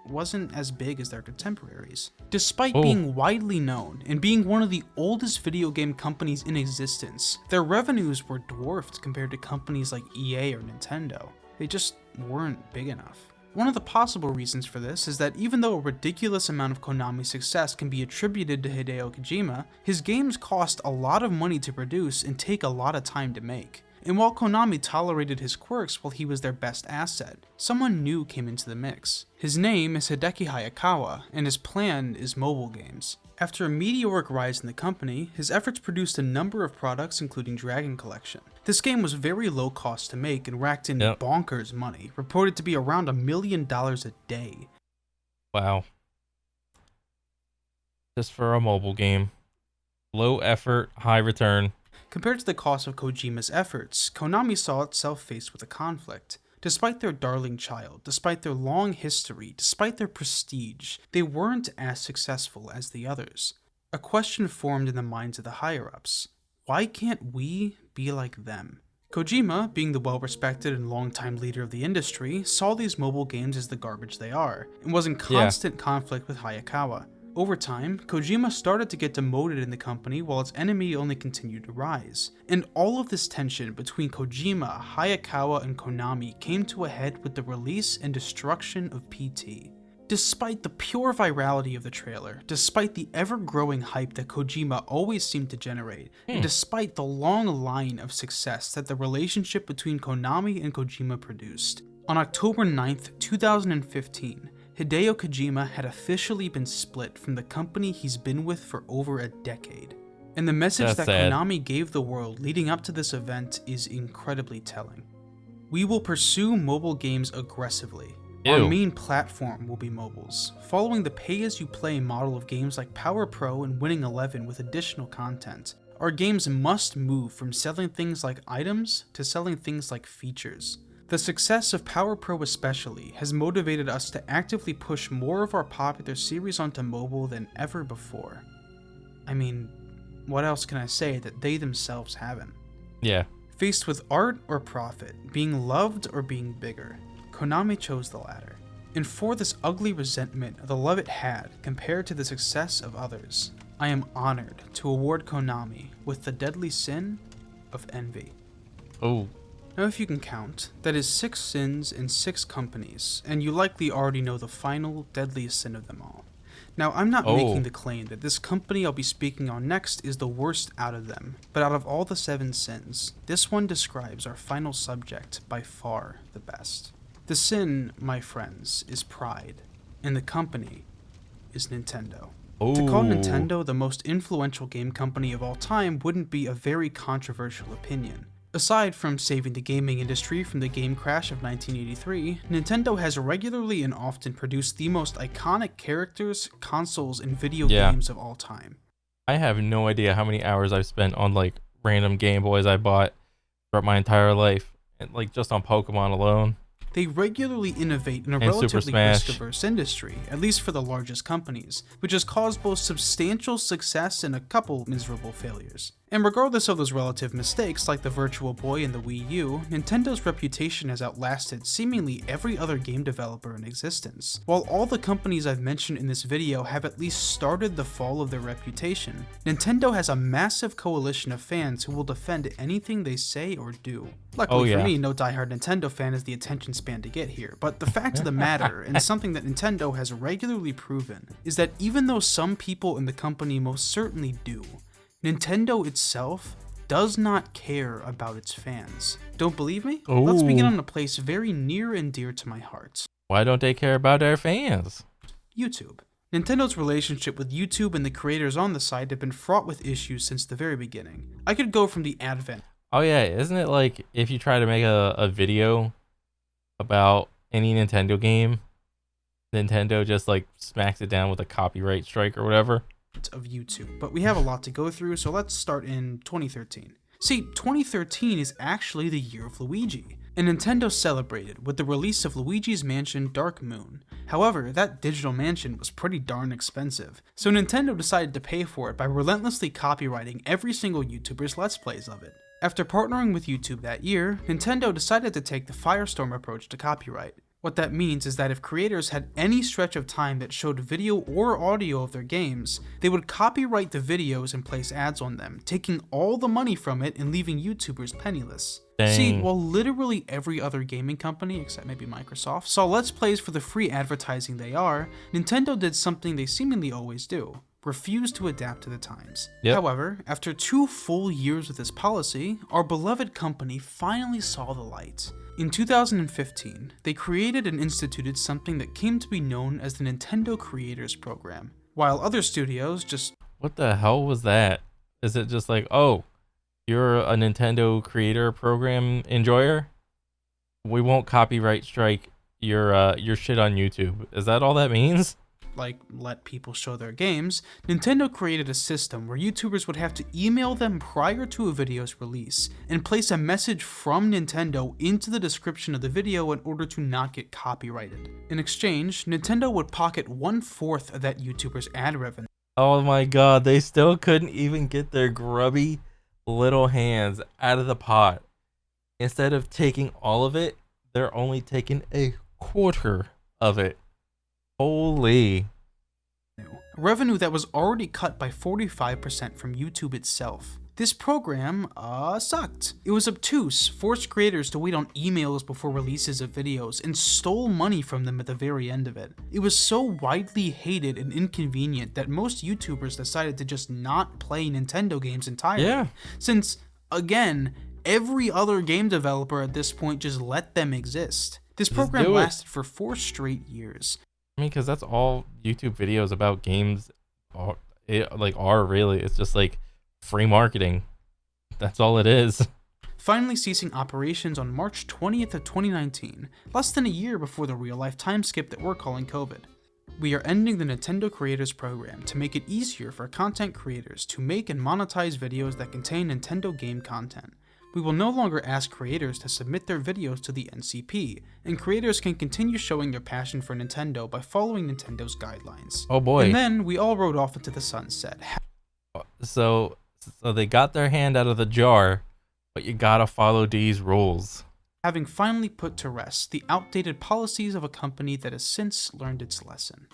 wasn't as big as their contemporaries. Despite being widely known and being one of the oldest video game companies in existence, their revenues were dwarfed compared to companies like EA or Nintendo. They just weren't big enough. One of the possible reasons for this is that even though a ridiculous amount of Konami's success can be attributed to Hideo Kojima, his games cost a lot of money to produce and take a lot of time to make. And while Konami tolerated his quirks while he was their best asset, someone new came into the mix. His name is Hideki Hayakawa, and his plan is mobile games. After a meteoric rise in the company, his efforts produced a number of products including Dragon Collection. This game was very low cost to make and racked in bonkers money, reported to be around $1 million a day. Wow. Just for a mobile game. Low effort, high return. Compared to the cost of Kojima's efforts, Konami saw itself faced with a conflict. Despite their darling child, despite their long history, despite their prestige, they weren't as successful as the others. A question formed in the minds of the higher-ups. Why can't we be like them? Kojima, being the well-respected and longtime leader of the industry, saw these mobile games as the garbage they are, and was in constant conflict with Hayakawa. Over time, Kojima started to get demoted in the company while its enemy only continued to rise. And all of this tension between Kojima, Hayakawa, and Konami came to a head with the release and destruction of PT. Despite the pure virality of the trailer, despite the ever-growing hype that Kojima always seemed to generate, and despite the long line of success that the relationship between Konami and Kojima produced, on October 9th, 2015, Hideo Kojima had officially been split from the company he's been with for over a decade. And the message that Konami gave the world leading up to this event is incredibly telling. We will pursue mobile games aggressively. Our main platform will be mobiles, following the pay-as-you-play model of games like Power Pro and Winning 11 with additional content. Our games must move from selling things like items to selling things like features. The success of Power Pro especially has motivated us to actively push more of our popular series onto mobile than ever before. I mean, what else can I say that they themselves haven't? Yeah. Faced with art or profit, being loved or being bigger, Konami chose the latter. And for this ugly resentment of the love it had compared to the success of others, I am honored to award Konami with the deadly sin of envy. Oh. Now if you can count, that is 6 sins in 6 companies, and you likely already know the final, deadliest sin of them all. Now, I'm not making the claim that this company I'll be speaking on next is the worst out of them, but out of all the 7 sins, this one describes our final subject by far the best. The sin, my friends, is pride, and the company is Nintendo. To call Nintendo the most influential game company of all time wouldn't be a very controversial opinion. Aside from saving the gaming industry from the game crash of 1983, Nintendo has regularly and often produced the most iconic characters, consoles, and video games of all time. I have no idea how many hours I've spent on like random Game Boys I bought throughout my entire life, and like just on Pokemon alone. They regularly innovate in a relatively risk-averse industry, at least for the largest companies, which has caused both substantial success and a couple miserable failures. And regardless of those relative mistakes like the Virtual Boy and the Wii U, Nintendo's reputation has outlasted seemingly every other game developer in existence. While all the companies I've mentioned in this video have at least started the fall of their reputation, Nintendo has a massive coalition of fans who will defend anything they say or do. Luckily for me, no diehard Nintendo fan has the attention span to get here, but the fact of the matter, and something that Nintendo has regularly proven, is that even though some people in the company most certainly do, Nintendo itself does not care about its fans. Don't believe me? Let's begin on a place very near and dear to my heart. Why don't they care about their fans? YouTube. Nintendo's relationship with YouTube and the creators on the site have been fraught with issues since the very beginning. I could go from the advent. Oh yeah, isn't it like if you try to make a video about any Nintendo game, Nintendo just like smacks it down with a copyright strike or whatever? Of YouTube, but we have a lot to go through, so let's start in 2013. See, 2013 is actually the year of Luigi, and Nintendo celebrated with the release of Luigi's Mansion Dark Moon. However, that digital mansion was pretty darn expensive, so Nintendo decided to pay for it by relentlessly copyrighting every single YouTuber's Let's Plays of it. After partnering with YouTube that year, Nintendo decided to take the Firestorm approach to copyright. What that means is that if creators had any stretch of time that showed video or audio of their games, they would copyright the videos and place ads on them, taking all the money from it and leaving YouTubers penniless. Dang. See, while literally every other gaming company, except maybe Microsoft, saw Let's Plays for the free advertising they are, Nintendo did something they seemingly always do: refuse to adapt to the times. However, after 2 full years of this policy, our beloved company finally saw the light. In 2015, they created and instituted something that came to be known as the Nintendo Creators Program, while other studios just... What the hell was that? Is it just like, oh, you're a Nintendo Creator Program enjoyer? We won't copyright strike your shit on YouTube. Is that all that means? Like, let people show their games, Nintendo created a system where YouTubers would have to email them prior to a video's release and place a message from Nintendo into the description of the video in order to not get copyrighted. In exchange, Nintendo would pocket 1/4 of that YouTuber's ad revenue. Oh my god, they still couldn't even get their grubby little hands out of the pot. Instead of taking all of it, they're only taking 1/4 of it. Holy. Revenue that was already cut by 45% from YouTube itself. This program, sucked. It was obtuse, forced creators to wait on emails before releases of videos, and stole money from them at the very end of it. It was so widely hated and inconvenient that most YouTubers decided to just not play Nintendo games entirely. Since, again, every other game developer at this point just let them exist. This program lasted for 4 straight years. I mean, because that's all YouTube videos about games are really. It's just like free marketing. That's all it is. Finally ceasing operations on March 20th of 2019, less than a year before the real-life time skip that we're calling COVID. We are ending the Nintendo Creators Program to make it easier for content creators to make and monetize videos that contain Nintendo game content. We will no longer ask creators to submit their videos to the NCP, and creators can continue showing their passion for Nintendo by following Nintendo's guidelines. Oh boy. And then we all rode off into the sunset. So they got their hand out of the jar, but you gotta follow these rules. Having finally put to rest the outdated policies of a company that has since learned its lesson.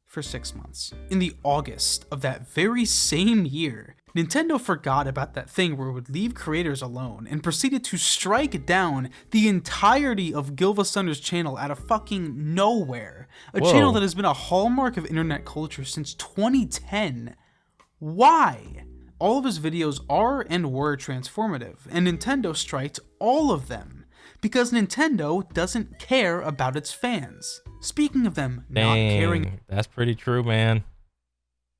For 6 months. In the August of that very same year, Nintendo forgot about that thing where it would leave creators alone and proceeded to strike down the entirety of Gilvastunder's channel out of fucking nowhere. A channel that has been a hallmark of internet culture since 2010. Why? All of his videos are and were transformative, and Nintendo striked all of them. Because Nintendo doesn't care about its fans. Speaking of them not caring... That's pretty true, man.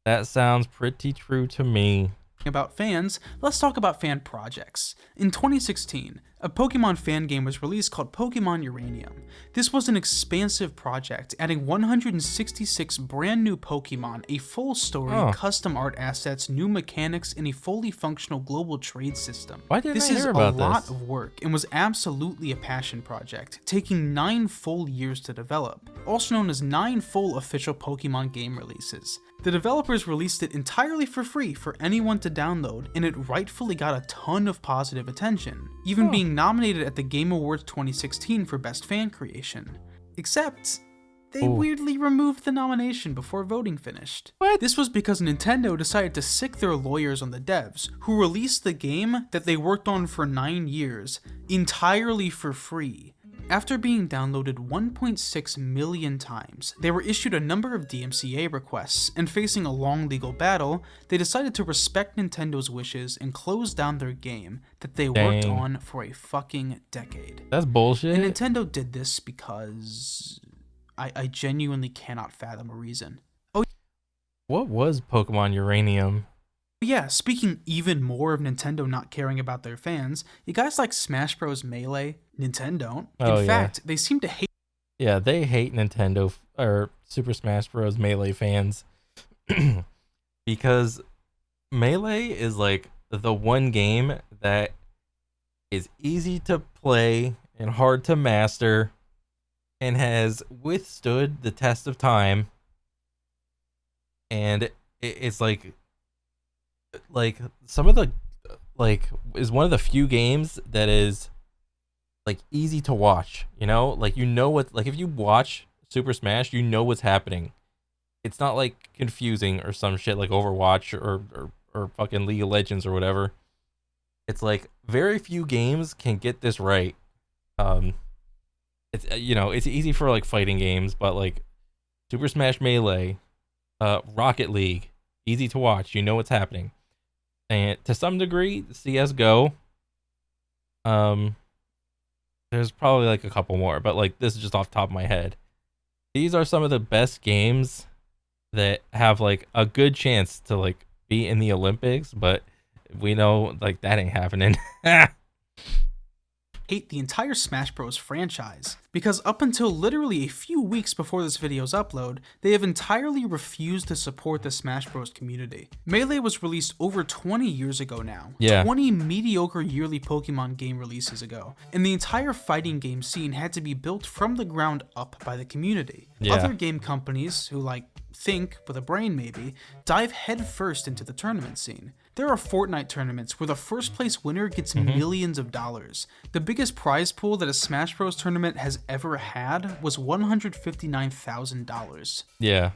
That sounds pretty true to me. About fans, let's talk about fan projects. In 2016, a Pokemon fan game was released called Pokemon Uranium. This was an expansive project, adding 166 brand new Pokemon, a full story, custom art assets, new mechanics, and a fully functional global trade system. Why didn't this I hear about this? This is a lot of work and was absolutely a passion project, taking 9 full years to develop, also known as 9 full official Pokemon game releases. The developers released it entirely for free for anyone to download, and it rightfully got a ton of positive attention, even being nominated at the Game Awards 2016 for Best Fan Creation. Except, they weirdly removed the nomination before voting finished. What? This was because Nintendo decided to sick their lawyers on the devs, who released the game that they worked on for 9 years, entirely for free. After being downloaded 1.6 million times, they were issued a number of DMCA requests, and facing a long legal battle, they decided to respect Nintendo's wishes and close down their game that they worked on for a fucking decade. That's bullshit. And Nintendo did this because I genuinely cannot fathom a reason. Oh, what was Pokemon Uranium? yeah, speaking even more of Nintendo not caring about their fans, you guys like Smash Bros. Melee, Nintendo don't. In fact, they seem to hate... Yeah, they hate Nintendo or Super Smash Bros. Melee fans because Melee is like the one game that is easy to play and hard to master and has withstood the test of time, and it's like some of the is one of the few games that is like easy to watch, you know, like, you know what, like, if you watch Super Smash, you know what's happening. It's not like confusing or some shit like Overwatch or fucking League of Legends or whatever. It's like very few games can get this right. It's, you know, it's easy for like fighting games, but like Super Smash Melee, Rocket League, easy to watch, you know what's happening. And to some degree, CS:GO, there's probably like a couple more, but like this is just off the top of my head. These are some of the best games that have like a good chance to like be in the Olympics, but we know like that ain't happening. Hate the entire Smash Bros. Franchise, because up until literally a few weeks before this video's upload, they have entirely refused to support the Smash Bros. Community. Melee was released over 20 years ago now, 20 mediocre yearly Pokemon game releases ago, and the entire fighting game scene had to be built from the ground up by the community. Other game companies, who like think with a brain maybe, dive headfirst into the tournament scene. There are Fortnite tournaments where the first place winner gets millions of dollars. The biggest prize pool that a Smash Bros. Tournament has ever had was $159,000.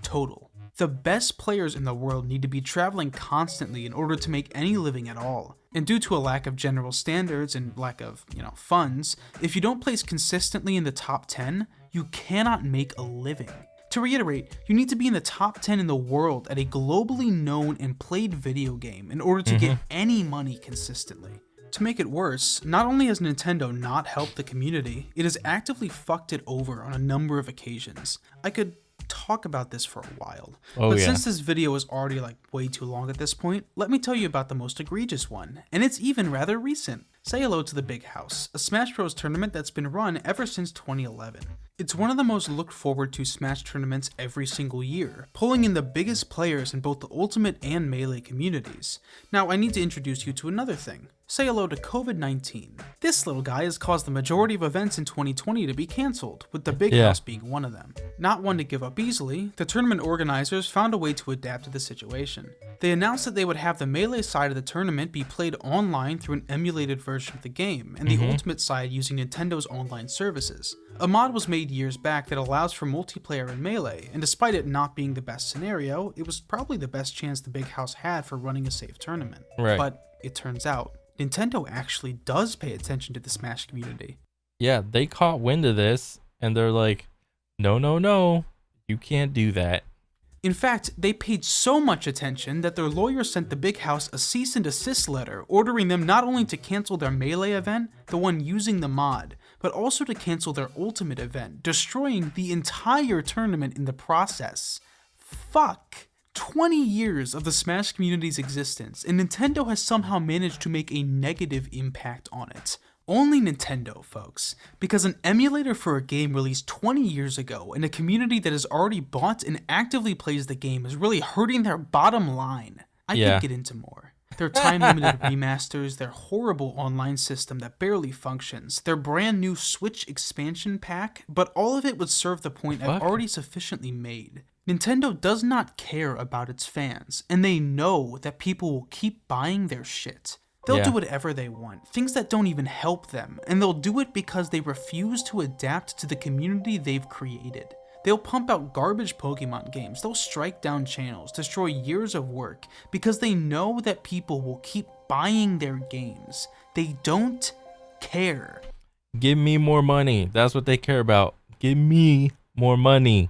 Total. The best players in the world need to be traveling constantly in order to make any living at all. And due to a lack of general standards and lack of, funds, if you don't place consistently in the top 10, you cannot make a living. To reiterate, you need to be in the top 10 in the world at a globally known and played video game in order to get any money consistently. To make it worse, not only has Nintendo not helped the community, it has actively fucked it over on a number of occasions. I could talk about this for a while, but since this video is already like way too long at this point, let me tell you about the most egregious one, and it's even rather recent. Say hello to the Big House, a Smash Bros. Tournament that's been run ever since 2011. It's one of the most looked forward to Smash tournaments every single year, pulling in the biggest players in both the Ultimate and Melee communities. Now, I need to introduce you to another thing. Say hello to COVID-19. This little guy has caused the majority of events in 2020 to be cancelled, with the Big House being one of them. Not one to give up easily, the tournament organizers found a way to adapt to the situation. They announced that they would have the Melee side of the tournament be played online through an emulated version of the game, and the Ultimate side using Nintendo's online services. A mod was made years back that allows for multiplayer in Melee, and despite it not being the best scenario, it was probably the best chance the Big House had for running a safe tournament. Right. But it turns out, Nintendo actually does pay attention to the Smash community. Yeah, they caught wind of this, and they're like, no, you can't do that. In fact, they paid so much attention that their lawyer sent the Big House a cease and desist letter ordering them not only to cancel their Melee event, the one using the mod, but also to cancel their Ultimate event, destroying the entire tournament in the process. Fuck! 20 years of the Smash community's existence, and Nintendo has somehow managed to make a negative impact on it. Only Nintendo, folks, because an emulator for a game released 20 years ago and a community that has already bought and actively plays the game is really hurting their bottom line. I could get into more. Their time-limited remasters, their horrible online system that barely functions, their brand new Switch expansion pack, but all of it would serve the point I've already sufficiently made. Nintendo does not care about its fans, and they know that people will keep buying their shit. They'll do whatever they want, things that don't even help them, and they'll do it because they refuse to adapt to the community they've created. They'll pump out garbage Pokemon games, they'll strike down channels, destroy years of work, because they know that people will keep buying their games. They don't care. Give me more money. That's what they care about. Give me more money.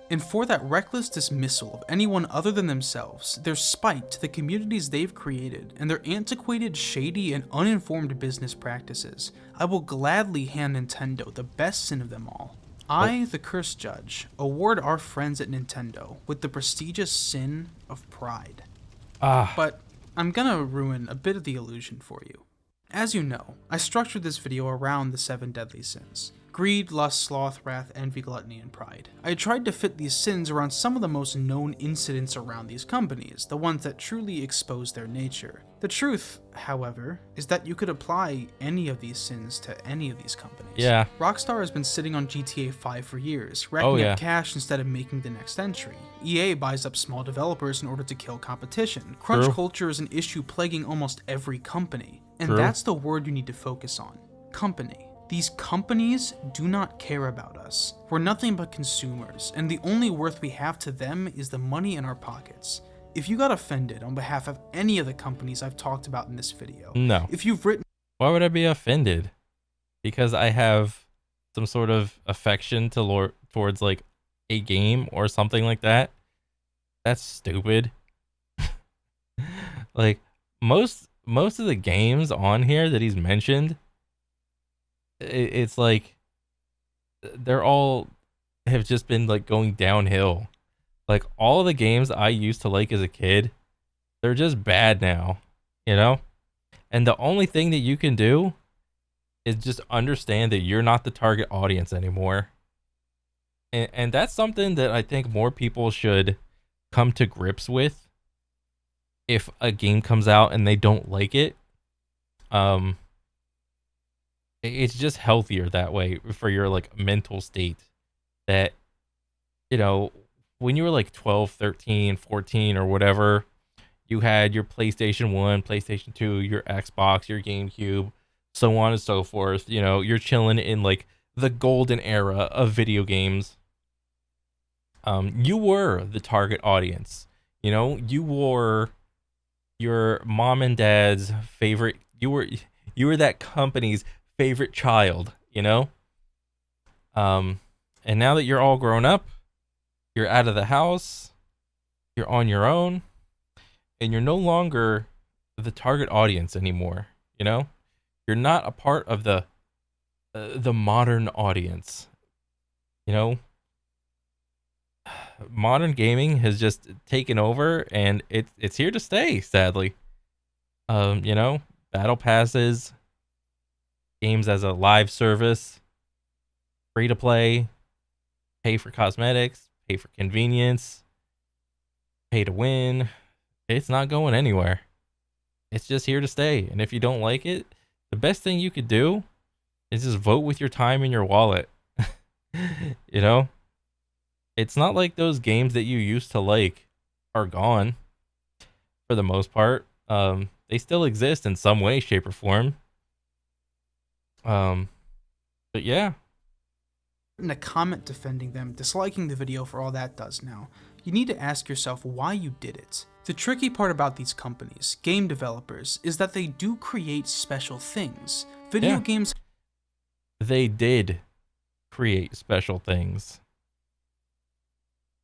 And for that reckless dismissal of anyone other than themselves, their spite to the communities they've created, and their antiquated, shady, and uninformed business practices, I will gladly hand Nintendo the best sin of them all. I, the Cursed Judge, award our friends at Nintendo with the prestigious sin of pride. But I'm gonna ruin a bit of the illusion for you. As you know, I structured this video around the 7 deadly sins. Greed, lust, sloth, wrath, envy, gluttony, and pride. I tried to fit these sins around some of the most known incidents around these companies, the ones that truly expose their nature. The truth, however, is that you could apply any of these sins to any of these companies. Yeah. Rockstar has been sitting on GTA 5 for years, racking up cash instead of making the next entry. EA buys up small developers in order to kill competition. Crunch culture is an issue plaguing almost every company. And that's the word you need to focus on. Company. These companies do not care about us. We're nothing but consumers, and the only worth we have to them is the money in our pockets. If you got offended on behalf of any of the companies I've talked about in this video, if you've written... Why would I be offended? Because I have some sort of affection towards like a game or something like that? That's stupid. Like most of the games on here that he's mentioned, it's like they're all have just been like going downhill. Like all of the games I used to like as a kid, they're just bad now, you know? And the only thing that you can do is just understand that you're not the target audience anymore. And that's something that I think more people should come to grips with. If a game comes out and they don't like it, it's just healthier that way for your like mental state. That, you know, when you were like 12, 13, 14 or whatever, you had your PlayStation 1, PlayStation 2, your Xbox, your GameCube, so on and so forth. You know, you're chilling in like the golden era of video games. You were the target audience. You know, you were your mom and dad's favorite. You were that company's favorite child, you know? And now that you're all grown up, you're out of the house, you're on your own, and you're no longer the target audience anymore, you know? You're not a part of the modern audience, you know? Modern gaming has just taken over, and it's here to stay, sadly. You know, battle passes, games as a live service, free to play, pay for cosmetics, pay for convenience, pay to win. It's not going anywhere. It's just here to stay. And if you don't like it, the best thing you could do is just vote with your time and your wallet. You know, it's not like those games that you used to like are gone for the most part. They still exist in some way, shape, or form. Um, but yeah, In a comment defending them, disliking the video for all that does now, you need to ask yourself why you did it. The tricky part about these companies, game developers, is that they do create special things. Video yeah, games they did create special things.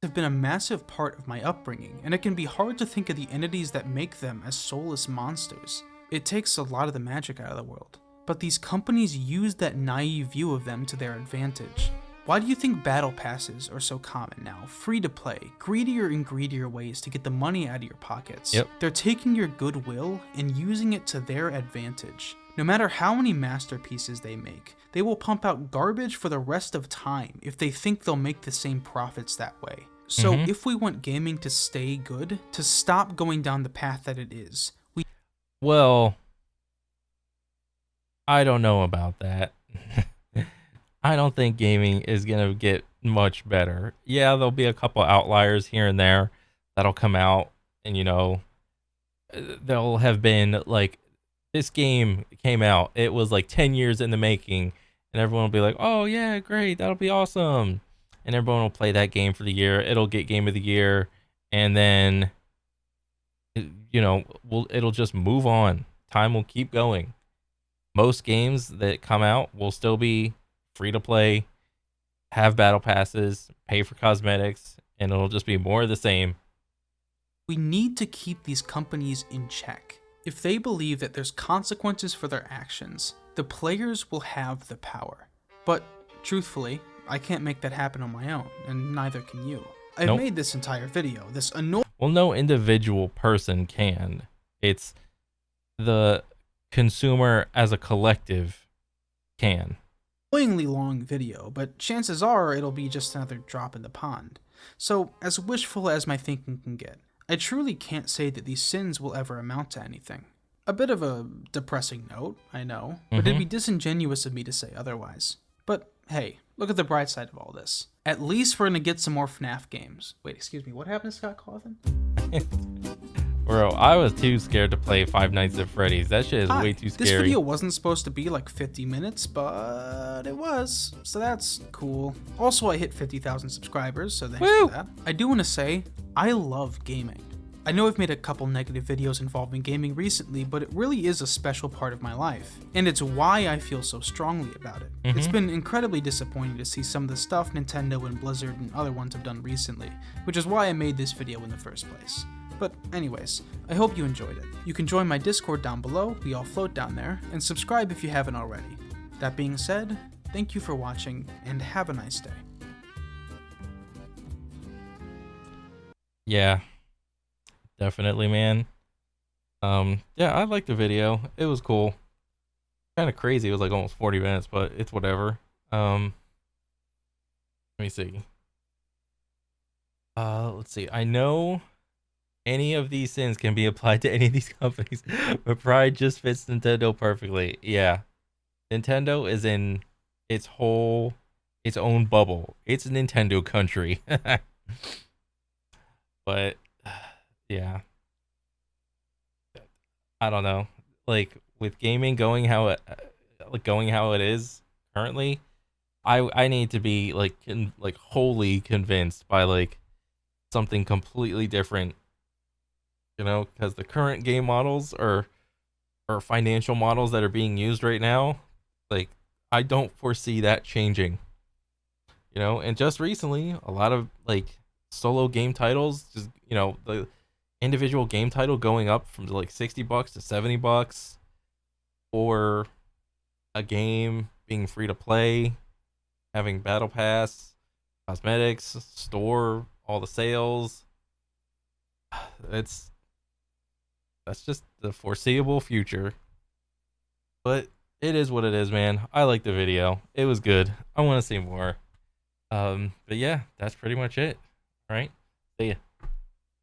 have been a massive part of my upbringing, and it can be hard to think of the entities that make them as soulless monsters. It takes a lot of the magic out of the world. But these companies use that naive view of them to their advantage. Why do you think battle passes are so common now? Free to play, greedier and greedier ways to get the money out of your pockets. Yep. They're taking your goodwill and using it to their advantage. No matter how many masterpieces they make, they will pump out garbage for the rest of time if they think they'll make the same profits that way. So if we want gaming to stay good, to stop going down the path that it is, Well, I don't know about that. I don't think gaming is going to get much better. Yeah, there'll be a couple outliers here and there that'll come out, and there'll have been like, this game came out, it was like 10 years in the making, and everyone will be like, oh yeah, great, that'll be awesome. And everyone will play that game for the year. It'll get game of the year, and then it'll just move on. Time will keep going. Most games that come out will still be free to play, have battle passes, pay for cosmetics, and it'll just be more of the same. We need to keep these companies in check. If they believe that there's consequences for their actions, the players will have the power. But truthfully, I can't make that happen on my own, and neither can you. I've made this entire video, this Well, no individual person can. It's the consumer as a collective can. annoyingly long video, but chances are it'll be just another drop in the pond. So, as wishful as my thinking can get, I truly can't say that these sins will ever amount to anything. A bit of a depressing note, I know, but it'd be disingenuous of me to say otherwise. But hey, look at the bright side of all this. At least we're gonna get some more FNAF games. Wait, excuse me, what happened to Scott Cawthon? Bro, I was too scared to play Five Nights at Freddy's. That shit is way too scary. This video wasn't supposed to be like 50 minutes, but it was, so that's cool. Also, I hit 50,000 subscribers, so thanks for that. I do want to say, I love gaming. I know I've made a couple negative videos involving gaming recently, but it really is a special part of my life, and it's why I feel so strongly about it. It's been incredibly disappointing to see some of the stuff Nintendo and Blizzard and other ones have done recently, which is why I made this video in the first place. But anyways, I hope you enjoyed it. You can join my Discord down below, we all float down there, and subscribe if you haven't already. That being said, thank you for watching, and have a nice day. Yeah, definitely, man. Yeah, I liked the video. It was cool. Kind of crazy. It was like almost 40 minutes, but it's whatever. Let me see. Let's see. I know any of these sins can be applied to any of these companies, but Pride just fits Nintendo perfectly. Yeah. Nintendo is in its own bubble. It's a Nintendo country. But yeah. I don't know. Like with gaming going how it is currently, I need to be like wholly convinced by like something completely different. Because the current game models or financial models that are being used right now, like I don't foresee that changing. And just recently, a lot of like solo game titles, just the individual game title going up from like $60 to $70, or a game being free to play, having battle pass, cosmetics, store, all the sales. That's just the foreseeable future. But it is what it is, man. I like the video. It was good. I want to see more. But yeah, that's pretty much it. All right. See ya.